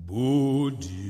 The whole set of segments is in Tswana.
Budibim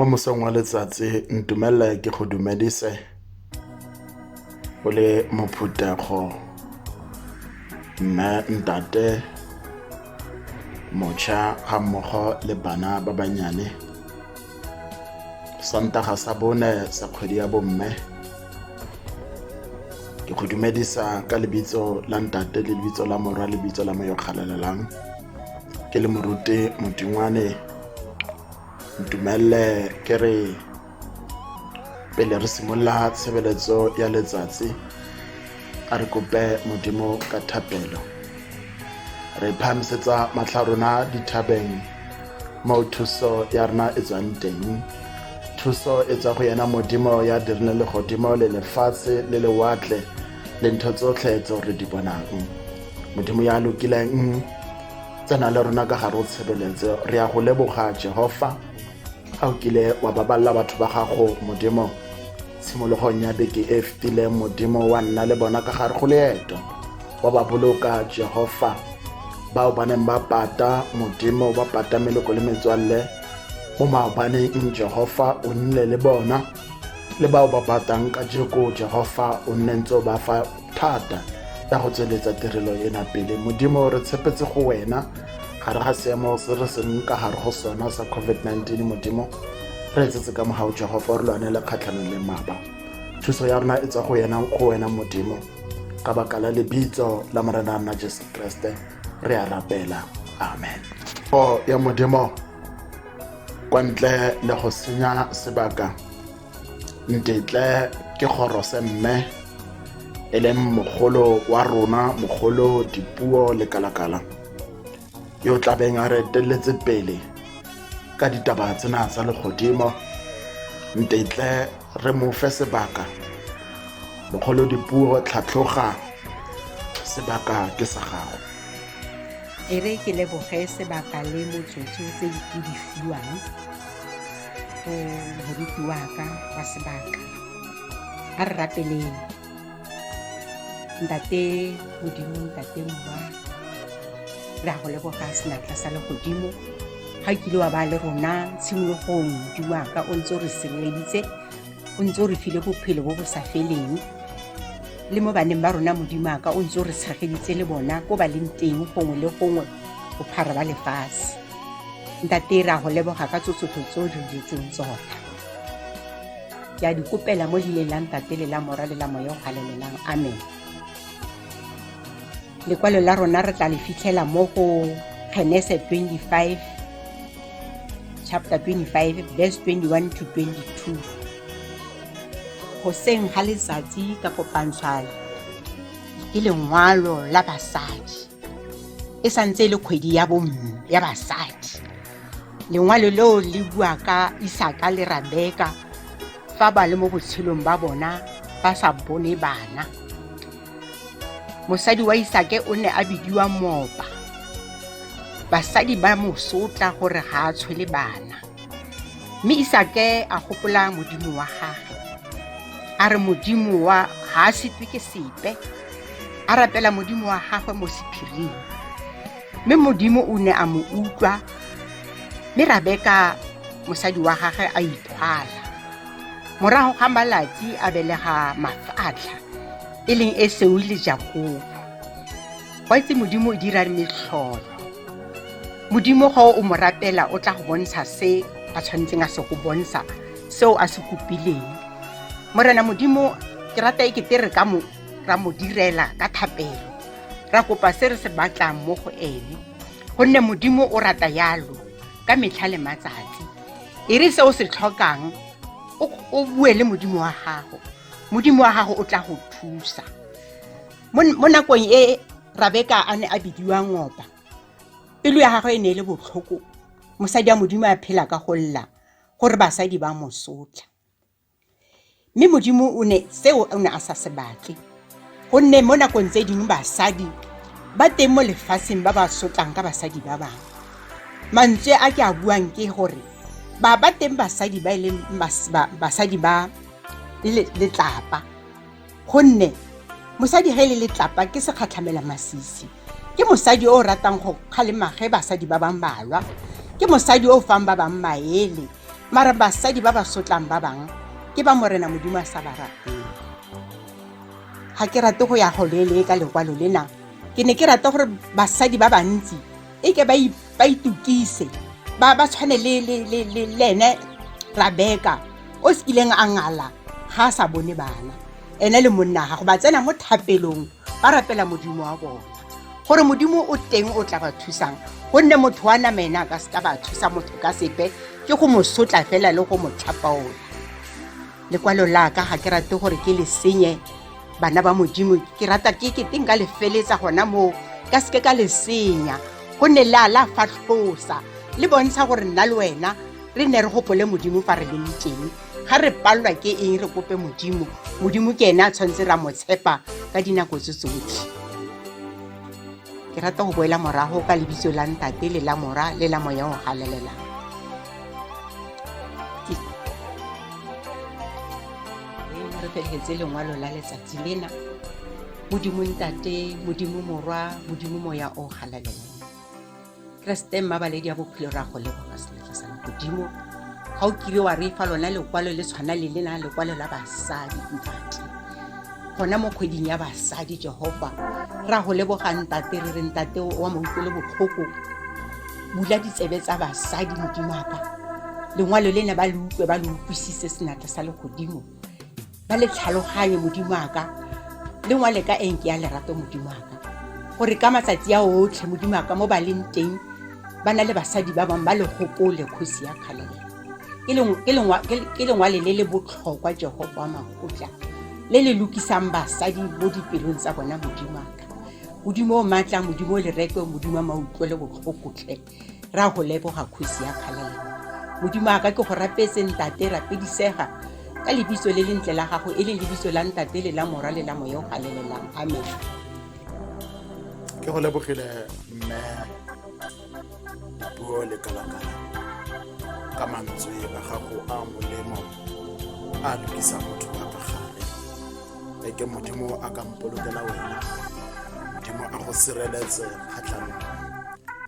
Mo mosong wa letsatsi ntumella ke go dumedise o le mophuthego mme ntate motšha ga mmogo le bana ba banyane santaga sa bone sa kgwedi ya bomme ke go dumedisa ka lebitso la ntate le lebitso la morwa le lebitso la moyo kgalelelang ke le moruti modingwane ntumelle ke re pele re simolola tshebeletso ya letsatsi a re kope modimo ka thapelo re phamisetsa matlha rona dithabeng mo thuso ya rona e tswang teng thuso e tswa go yena modimo ya dirne le godimo le lefatshe le lewatle le ntho tsotlhe tseo re di bonang modimo ya lokileng tsena le rona ka gare go tshebeletso re ya go leboga Jehova a o kile wa baballa batho ba gago modimo tshimologong ya beke e fetile modimo wa nna le bona ka gare go leeto wa ba boloka Jehova bao ba neng ba pata modimo ba pata meloko le metswalle mo maobaneng Jehova o nnile le bona le bao ba patang ka jeko Jehova o nne ntse ba fa thata ya go tsweletsa tirelo ena pele modimo re tshepetse go wena gare ga seemo se re seng ka gare go sona sa COVID-19 modimo re etsetse ka mogao Jehova re lwanele kgatlhanong le maba thuso ya rona e tswa go wena modimo ka baka la lebitso la morena na Jesu Kriste re a rapela amen ya modimo kwa ntle le go senya sebaka ntetle ke gorose mme e leng mogolo wa rona mogolo dipuo le kalakala yo tlabeng a re teletse pele ka ditaba tsena tsa legodimo ntetle re mo fe sebaka mogolo dipuo tlhatlhoga sebaka ke sa gago ere ke leboge sebaka le motsotso tse di fiwang go moruti wa ka wa sebaka a re rapeleng ntate modimo ntate mma re a go leboga senatla sa legodimo ga kile wa ba le rona tshimologong modimo wa ka o ntse o re sireleditse o ntse o re file bophelo bo bo sa feleng le mo baneng ba rona modimo wa ka o ntse o re tshegeditse le bona ko ba leng teng gongwe le gongwe bophara ba lefatshe ntate re a go leboga ka tsotsotlho tse o di diretseng tsona ke a di kopela mo leina la ntate le la mora le la moya o galelelang amen lekwalo la rona re tla le fitlhela mo go Genesis 25 chapter 25 verse 21 to 22 hoseng ga letsatsi ka kopantshwa ke lengwalo la basadi e santse le kgwedi ya bomme ya basadi lengwalo leo le bua ka Isaka le Rebeka fa ba le mo botshelong ba bona ba sa bone bana mosadi wa Isake o ne a bidiwa Mopa basadi ba mo sotla gore ga a tshwele bana mme Isake a gopola modimo wa gagwe a re modimo wa ga a sitwe ke sepe a rapela modimo wa gagwe mo sephiring mme modimo o ne a mo utlwa mme Rebeka mosadi wa gagwe a ithwala. Morago ga malatsi a belega Mafatlha e leng Esau le Jakobo. Wa itse Modimo o dira metlholo. Modimo ga o mo rapela o tla go bontsha se a tshwanetseng a se go bontsha seo a se kopileng. Morena Modimo ke rata e kete re ka ra mo direla ka thapelo. Ra kopa se re se batlang mo go ene. Gonne Modimo o rata yalo ka metlha le matsatsi. E re se o se tlhokang o bue le Modimo wa gago. Modimo wa gago o tla go thusa. Mo nakong e Rabeka a ne a bidiwa ngopa. Pelo ya gagwe e ne le botlhoko. Mosadi wa Modimo a phela ka go lla gore basadi ba mo sotla. Mme Modimo o ne seo o ne a sa se batle. Gonne mo nakong tse dingwe basadi ba teng mo lefatsheng ba ba sotlang ka basadi ba bangwe. Mantswe a ke a buang ke gore ba teng basadi ba ile basadi ba letlapa. Gonne mosadi ga ile letlapa ke se kgatlhamela masisi. Ke mosadi o ratang go kgalema ge basadi ba bang balwa. Ke mosadi o fang ba bang maele. Mara basadi ba ba sotlang ba bang ke ba Morena Modimo a sa ba rateng. Ha ke rate go ya go lele ka lekwalo lena. Ke ne ke rata gore basadi ba bantsi e ke ba itukise ba tshwane le lene Rabeka o skileng a ngala ga sa bone bana. Ene le monna ga go ba tsena mo thapelong ba rapela Modimo wa bona gore Modimo o teng o tla ba thusang. Gonne motho wa namena ka ska ba thusa motho ka sepe ke go mo sotla fela le go mo tlhapaola. Lekwalo la ka ga ke rate gore ke le senye bana ba Modimo. Ke rata ke teng ka le feletsa gona mo ka ske ka le senya. Gonne la fatlhosa le bontsha gore nna le wena re ne re gopole Modimo fa re le teng. Ga re palwa ke eng re kope Modimo. Modimo ke ena a tshwanetse ra mo tshepa ka dinako tse tsotlhe. Ke rata go boela morago ka lebitso la ntate le la mora le la moya o galelelang. Re feletse lengwalo la letsatsi lena. Modimo ntate, Modimo morwa, Modimo moya o galelelang. Kreste mmabaledi ya bophelo ra go leboga senatla sa Modimo. Ga o kile wa re fa lona lekwalo le tshwana le lena lekwalo la basadi ntate. Gona mo kgweding ya basadi Jehova ra go leboga ntate re re ntate wa moutlwe le botlhoko. Bula ditsebe tsa basadi Modimo aka. Lengwalo lena ba le utlwe ba le utlwisise senatla sa legodimo. Ba le tlhaloganye Modimo aka. Lengwalo ka enke ya lerato Modimo aka. Gore ka matsatsi a otlhe Modimo aka mo ba leng teng ba na le basadi ba bang ba le gopole kgosi ya kgalelela. Ke lengwalo le le botlhokwa Jehova wa makgotla le le lokisang basadi mo dipelong tsa bona Modimo aka. Modimo o matla, Modimo le rekwe, Modimo a mautlwe le botlhokotlhe ra go leboga kgosi ya kgalelela. Modimo aka ke go rapetse ntate rapedisega ka lebitso le le ntle la gago e le lebitso la ntate le la mora le la moya o galelelang. Amen. Ke go lebogile mme puo le kalakala ka mantswe a gago a molemo a lokisa motho ka gare. Ke Modimo a ka mpolokela wena. Modimo a go sireletse kgatlhanong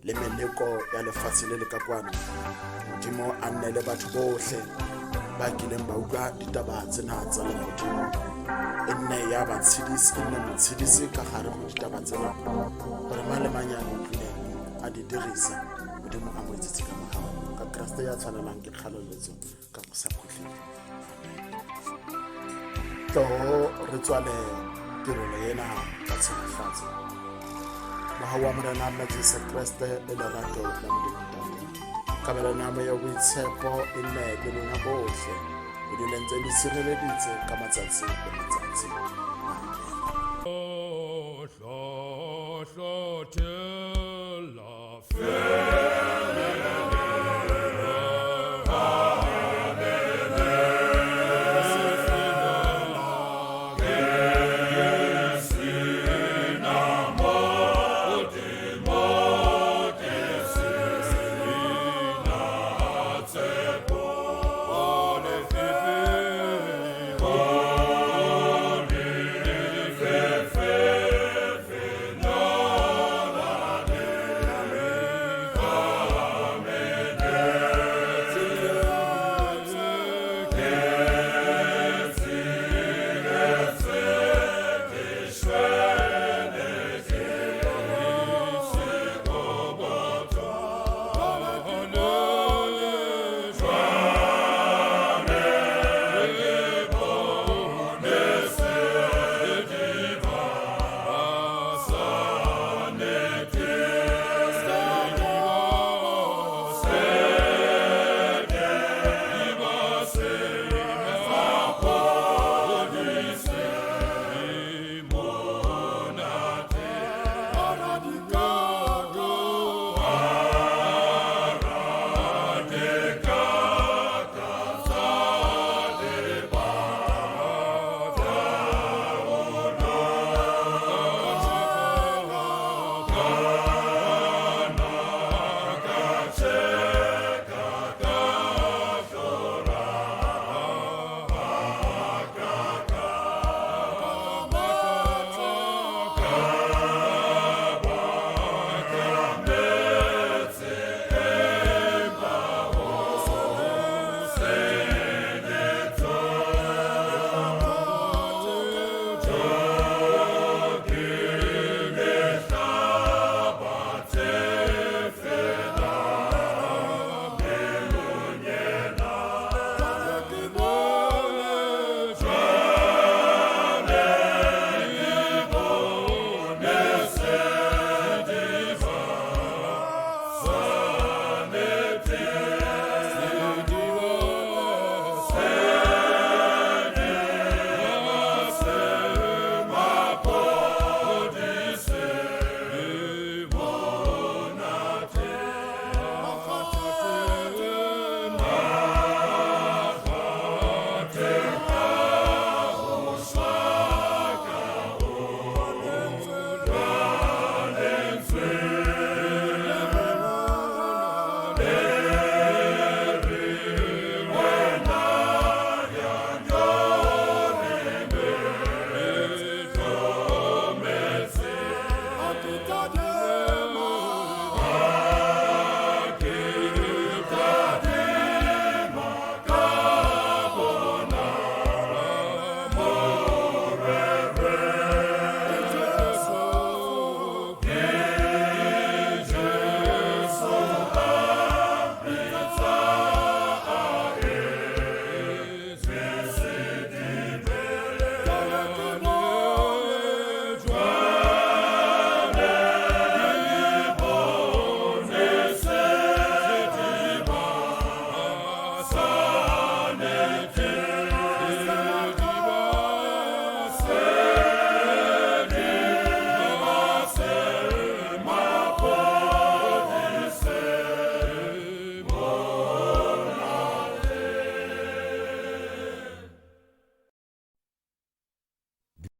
le meleko ya lefatshe le le ka kwano. Modimo a nne le batho botlhe ba kileng ba utlwa ditaba tsena tsa legodimo. E nne ya batshedisi, e nne motshedisi ka gare go ditaba tsena gore mang le mang ya utlwileng a di dirisa. Modimo a mo itsetse ka morago ka Kriste ya tshwanelang ke kgaleletso ka go sa kgotleng. Re tswale tirelo ena ka tshegetso moga wa Morena nna Jesu Kriste le lerato la Modimo Tate kabelano ya moya boitshepo e nne le lona botlhe e dule ntse le sireleditse ka matsatsi le matsatsi. Amen.